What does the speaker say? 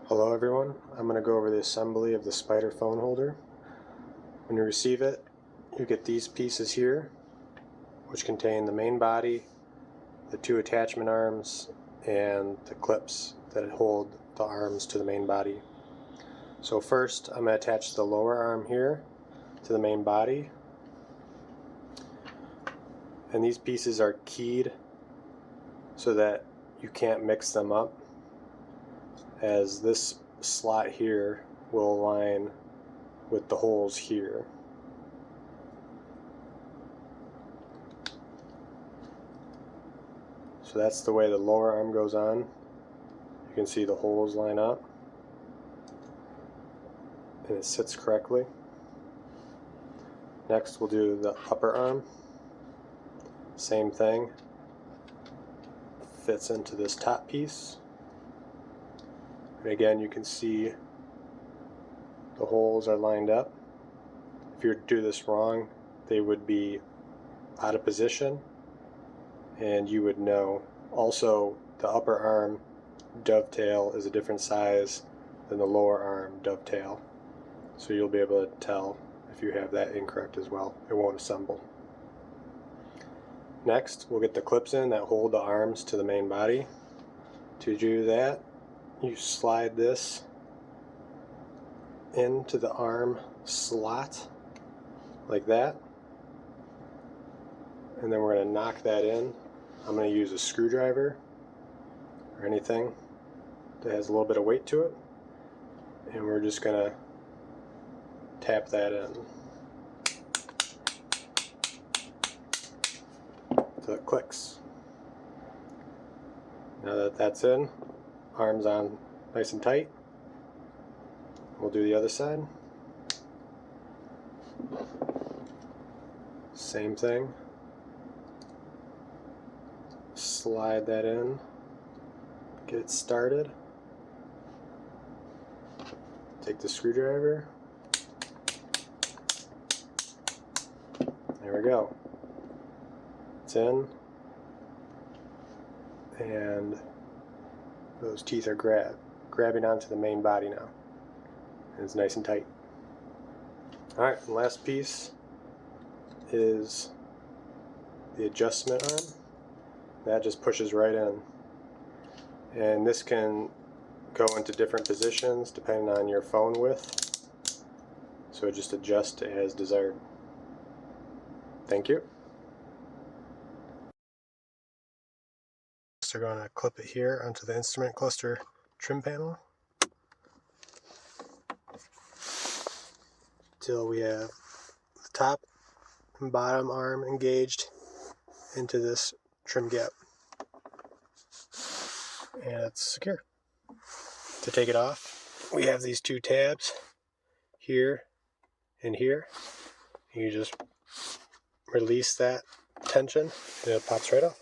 Hello everyone, I'm going to go over the assembly of the Spyder phone holder. When you receive it, you get these pieces here, which contain the main body, the two attachment arms, and the clips that hold the arms to the main body. So first, I'm going to attach the lower arm here to the main body. And these pieces are keyed so that you can't mix them up, as this slot here will align with the holes here. So that's the way the lower arm goes on. You can see the holes line up and it sits correctly. Next we'll do the upper arm. Same thing. Fits into this top piece. And again, you can see the holes are lined up. If you were to do this wrong, they would be out of position and you would know. Also, the upper arm dovetail is a different size than the lower arm dovetail. So you'll be able to tell if you have that incorrect as well. It won't assemble. Next, we'll get the clips in that hold the arms to the main body. To do that, you slide this into the arm slot like that, and then we're going to knock that in. I'm going to use a screwdriver or anything that has a little bit of weight to it, and we're just going to tap that in so it clicks. Now that that's in, arms on nice and tight. We'll do the other side. Same thing. Slide that in. Get it started. Take the screwdriver. There we go. It's in. And those teeth are grabbing onto the main body now. And it's nice and tight. Alright, the last piece is the adjustment arm. That just pushes right in. And this can go into different positions depending on your phone width. So it just adjusts as desired. Thank you. So we're going to clip it here onto the instrument cluster trim panel till we have the top and bottom arm engaged into this trim gap, and it's secure. To take it off, we have these two tabs here and here. You just release that tension and it pops right off.